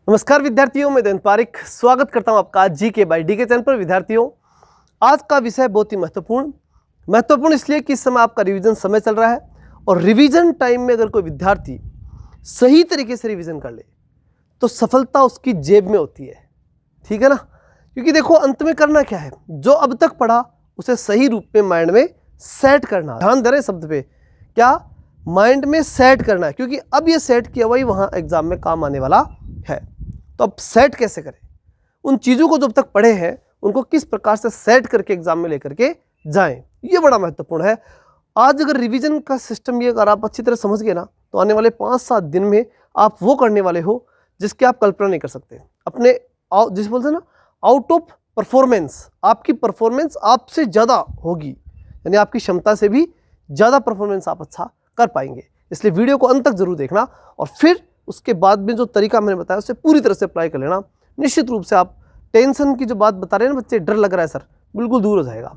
नमस्कार विद्यार्थियों, मैं दंत पारिक स्वागत करता हूं आपका जीके बाय डीके चैनल पर। विद्यार्थियों, आज का विषय बहुत ही महत्वपूर्ण इसलिए कि इस समय आपका रिवीजन समय चल रहा है और रिवीजन टाइम में अगर कोई विद्यार्थी सही तरीके से रिवीजन कर ले तो सफलता उसकी जेब में होती है। ठीक है ना? क्योंकि देखो, अंत में करना क्या है, जो अब तक पढ़ा उसे सही रूप में माइंड में सेट करना। ध्यान दे रहे शब्द पे, क्या माइंड में सेट करना है, क्योंकि अब ये सेट किया हुआ ही वहाँ एग्जाम में काम आने वाला है। तो अब सेट कैसे करें, उन चीज़ों को जो अब तक पढ़े हैं उनको किस प्रकार से सेट करके एग्जाम में लेकर के जाएं, ये बड़ा महत्वपूर्ण है। आज अगर रिवीजन का सिस्टम ये अगर आप अच्छी तरह समझ गए ना, तो आने वाले 5-7 दिन में आप वो करने वाले हो जिसकी आप कल्पना नहीं कर सकते। अपने जिस बोलते हैं ना, आउट ऑफ परफॉर्मेंस, आपकी परफॉर्मेंस आपसे ज़्यादा होगी, यानी आपकी क्षमता से भी ज़्यादा परफॉर्मेंस आप अच्छा कर पाएंगे। इसलिए वीडियो को अंत तक जरूर देखना और फिर उसके बाद में जो तरीका मैंने बताया उससे पूरी तरह से अप्लाई कर लेना। निश्चित रूप से आप टेंशन की जो बात बता रहे हैं ना बच्चे, डर लग रहा है सर, बिल्कुल दूर हो जाएगा।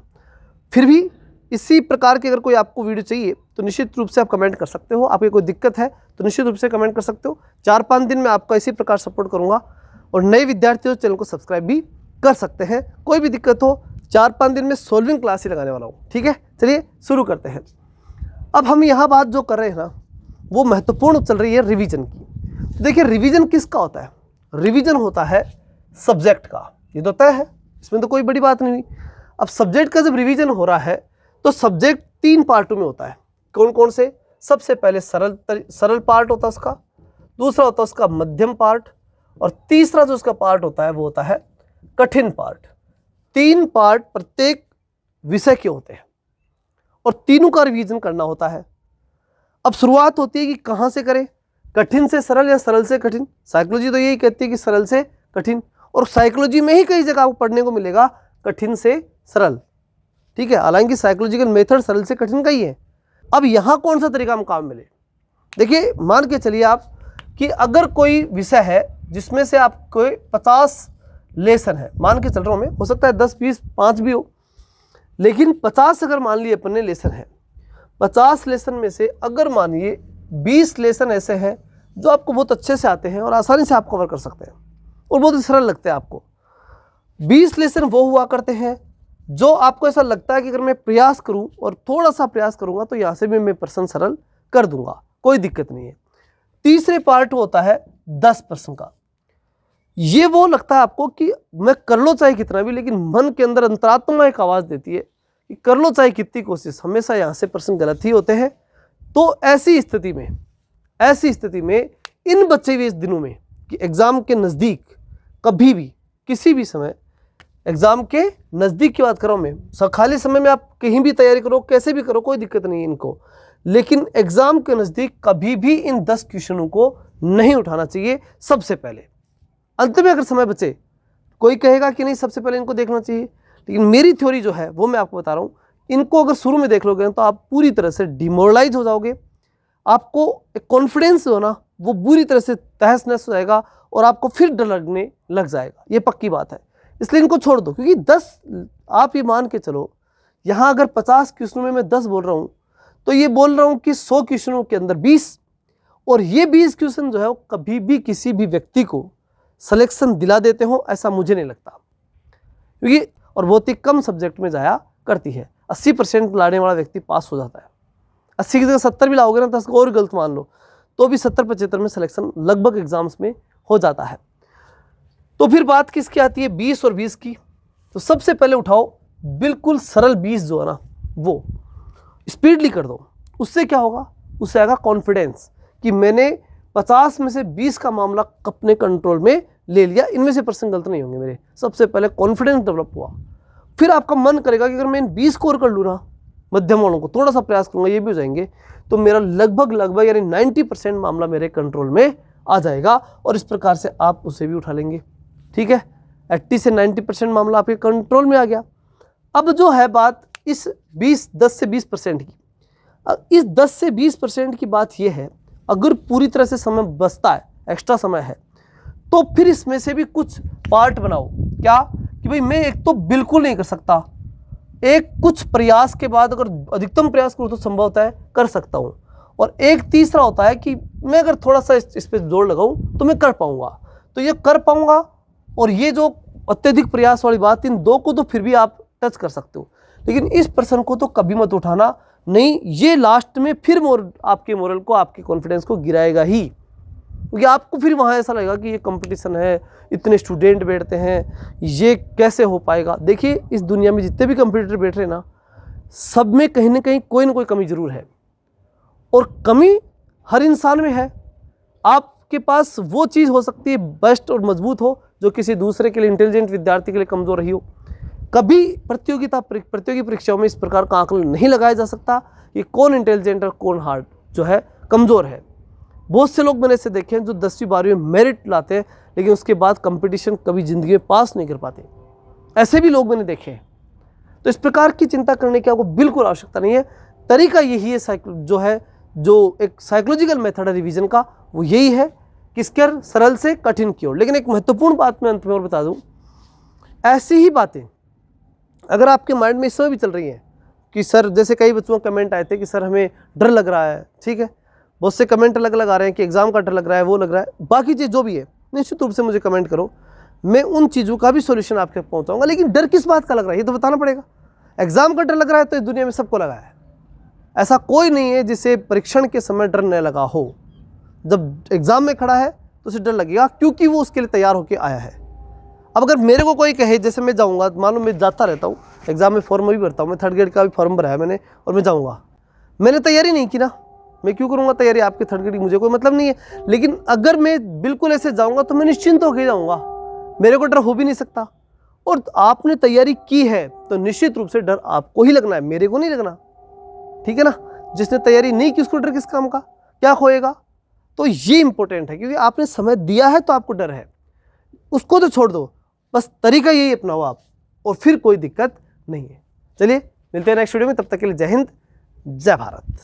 फिर भी इसी प्रकार की अगर कोई आपको वीडियो चाहिए तो निश्चित रूप से आप कमेंट कर सकते हो। आपकी कोई दिक्कत है तो निश्चित रूप से कमेंट कर सकते हो। 4-5 दिन में आपका इसी प्रकार सपोर्ट करूँगा और नए विद्यार्थी चैनल को सब्सक्राइब भी कर सकते हैं। कोई भी दिक्कत हो, 4-5 दिन में सोल्विंग क्लास ही लगाने वाला हूँ। ठीक है, चलिए शुरू करते हैं। अब हम यहाँ बात जो कर रहे हैं ना, वो महत्वपूर्ण चल रही है रिवीजन की। तो देखिए, रिवीजन किसका होता है? रिवीजन होता है सब्जेक्ट का, ये तो तय है, इसमें तो कोई बड़ी बात नहीं हुई। अब सब्जेक्ट का जब रिवीजन हो रहा है तो सब्जेक्ट 3 पार्टों में होता है। कौन कौन से? सबसे पहले सरल पार्ट होता है उसका, दूसरा होता है उसका मध्यम पार्ट, और तीसरा जो उसका पार्ट होता है वो होता है कठिन पार्ट। 3 पार्ट प्रत्येक विषय के होते हैं और तीनों का रिवीजन करना होता है। अब शुरुआत होती है कि कहाँ से करें, कठिन से सरल या सरल से कठिन। साइकोलॉजी तो यही कहती है कि सरल से कठिन, और साइकोलॉजी में ही कई जगह आपको पढ़ने को मिलेगा कठिन से सरल। ठीक है, हालांकि साइकोलॉजिकल मेथड सरल से कठिन का ही है। अब यहाँ कौन सा तरीका हम काम मिले? देखिए, मान के चलिए आप कि अगर कोई विषय है जिसमें से आपको 50 लेसन है, मान के चल रहा हूँ मैं, हो सकता है 10, 20, 5 भी हो, लेकिन 50 अगर मान लिए अपने लेसन है, 50 लेसन में से अगर मानिए 20 लेसन ऐसे हैं जो आपको बहुत अच्छे से आते हैं और आसानी से आप कवर कर सकते हैं और बहुत ही सरल लगते हैं आपको। 20 लेसन वो हुआ करते हैं जो आपको ऐसा लगता है कि अगर मैं प्रयास करूं और थोड़ा सा प्रयास करूंगा तो यहाँ से भी मैं प्रश्न सरल कर दूंगा, कोई दिक्कत नहीं है। तीसरे पार्ट होता है 10 प्रश्न का। ये वो लगता है आपको कि मैं कर लो चाहे कितना भी, लेकिन मन के अंदर अंतरात्मा एक आवाज़ देती है कि कर लो चाहे कितनी कोशिश, हमेशा यहाँ से प्रश्न गलत ही होते हैं। तो ऐसी स्थिति में इन बच्चे भी इस दिनों में कि एग्ज़ाम के नज़दीक कभी भी किसी भी समय, एग्ज़ाम के नज़दीक की बात कर रहा हूँ मैं, खाली समय में आप कहीं भी तैयारी करो, कैसे भी करो, कोई दिक्कत नहीं है इनको, लेकिन एग्ज़ाम के नज़दीक कभी भी इन 10 क्वेश्चनों को नहीं उठाना चाहिए सबसे पहले। अंत में अगर समय बचे, कोई कहेगा कि नहीं सबसे पहले इनको देखना चाहिए, लेकिन मेरी थ्योरी जो है वो मैं आपको बता रहा हूँ। इनको अगर शुरू में देख लोगे तो आप पूरी तरह से डिमोरलाइज हो जाओगे, आपको एक कॉन्फिडेंस हो ना वो बुरी तरह से तहस नहस हो जाएगा और आपको फिर डर लगने लग जाएगा, ये पक्की बात है। इसलिए इनको छोड़ दो, क्योंकि 10, आप ये मान के चलो, यहाँ अगर 50 क्वेश्चनों में मैं 10 बोल रहा हूँ तो ये बोल रहा हूँ कि 100 क्वेश्चनों के अंदर 20, और ये 20 क्वेश्चन जो है वो कभी भी किसी भी व्यक्ति को सिलेक्शन दिला देते हो ऐसा मुझे नहीं लगता, क्योंकि और बहुत ही कम सब्जेक्ट में जाया करती है। 80% लाने वाला व्यक्ति पास हो जाता है। 80 की जगह 70 भी लाओगे ना, 10 को और गलत मान लो तो भी 70-75 में सिलेक्शन लगभग एग्जाम्स में हो जाता है। तो फिर बात किसकी आती है? 20 और 20 की। तो सबसे पहले उठाओ बिल्कुल सरल 20 जो है ना, वो स्पीडली कर दो। उससे क्या होगा? उससे आएगा कॉन्फिडेंस कि मैंने 50 में से 20 का मामला अपने कंट्रोल में ले लिया, इनमें से प्रश्न गलत नहीं होंगे मेरे। सबसे पहले कॉन्फिडेंस डेवलप हुआ। फिर आपका मन करेगा कि अगर मैं इन 20 को और कर लूँ ना, मध्यम वालों को थोड़ा सा प्रयास करूँगा, ये भी हो जाएंगे, तो मेरा लगभग यानी 90% मामला मेरे कंट्रोल में आ जाएगा और इस प्रकार से आप उसे भी उठा लेंगे। ठीक है, 80 से 90% मामला आपके कंट्रोल में आ गया। अब जो है बात इस 10 से 20% की, इस 10 से 20% की बात यह है, अगर पूरी तरह से समय बचता है, एक्स्ट्रा समय है, तो फिर इसमें से भी कुछ पार्ट बनाओ। क्या कि भाई मैं एक तो बिल्कुल नहीं कर सकता, एक कुछ प्रयास के बाद अगर अधिकतम प्रयास करूँ तो संभव होता है कर सकता हूँ, और एक तीसरा होता है कि मैं अगर थोड़ा सा इस पे जोर लगाऊँ तो मैं कर पाऊँगा। तो ये कर पाऊंगा, और ये जो अत्यधिक प्रयास वाली बात, इन दो को तो फिर भी आप टच कर सकते हो, लेकिन इस प्रश्न को तो कभी मत उठाना। नहीं, ये लास्ट में फिर आपके मोरल को, आपके कॉन्फिडेंस को गिराएगा ही, क्योंकि आपको फिर वहाँ ऐसा लगेगा कि ये कंपटीशन है, इतने स्टूडेंट बैठते हैं, ये कैसे हो पाएगा। देखिए, इस दुनिया में जितने भी कंपटीटर बैठ रहे हैं ना, सब में कहीं ना कहीं कोई ना कोई कमी जरूर है, और कमी हर इंसान में है। आपके पास वो चीज़ हो सकती है बेस्ट और मजबूत हो, जो किसी दूसरे के लिए, इंटेलिजेंट विद्यार्थी के लिए कमज़ोर रही हो। कभी प्रतियोगी परीक्षाओं में इस प्रकार का आकलन नहीं लगाया जा सकता कि कौन इंटेलिजेंट और कौन हार्ड जो है कमज़ोर है। बहुत से लोग मैंने ऐसे देखे हैं जो 10वीं 12वीं में मेरिट लाते हैं, लेकिन उसके बाद कंपटीशन कभी ज़िंदगी में पास नहीं कर पाते। ऐसे भी लोग मैंने देखे हैं। तो इस प्रकार की चिंता करने की आपको बिल्कुल आवश्यकता नहीं है। तरीका यही है, जो एक साइकोलॉजिकल मेथड है रिवीजन का, वो यही है, किसके सरल से कठिन की ओर। लेकिन एक महत्वपूर्ण बात मैं अंत में और बता दूं, ऐसी ही बातें अगर आपके माइंड में इस समय भी चल रही हैं कि सर, जैसे कई बच्चों का कमेंट आए थे कि सर हमें डर लग रहा है, ठीक है, बहुत से कमेंट अलग अलग आ रहे हैं कि एग्जाम का डर लग रहा है, वो लग रहा है, बाकी चीज़ जो भी है, निश्चित रूप से मुझे कमेंट करो, मैं उन चीज़ों का भी सॉल्यूशन आपके पहुंचाऊंगा। लेकिन डर किस बात का लग रहा है ये तो बताना पड़ेगा। एग्जाम का डर लग रहा है तो इस दुनिया में सबको लगा है, ऐसा कोई नहीं है जिसे परीक्षण के समय डर न लगा हो। जब एग्जाम में खड़ा है तो उसे डर लगेगा, क्योंकि वो उसके लिए तैयार होकर आया है। अब अगर मेरे को कोई कहे, जैसे मैं जाऊंगा, मान लो मैं जाता रहता हूँ एग्जाम में, फॉर्म भी भरता हूँ मैं, 3rd ग्रेड का भी फॉर्म भरा है मैंने, और मैं जाऊँगा, मैंने तैयारी नहीं की ना, मैं क्यों करूँगा तैयारी? आपके 3rd ग्रेड की मुझे कोई मतलब नहीं है। लेकिन अगर मैं बिल्कुल ऐसे जाऊँगा तो मैं निश्चिंत होकर जाऊँगा, मेरे को डर हो भी नहीं सकता। और आपने तैयारी की है तो निश्चित रूप से डर आपको ही लगना है, मेरे को नहीं लगना, ठीक है ना। जिसने तैयारी नहीं की उसको डर किस काम का, क्या खोएगा? तो ये इंपॉर्टेंट है, क्योंकि आपने समय दिया है तो आपको डर है, उसको तो छोड़ दो, बस तरीका यही अपनाओ आप, और फिर कोई दिक्कत नहीं है। चलिए मिलते हैं नेक्स्ट वीडियो में, तब तक के लिए जय हिंद, जय भारत।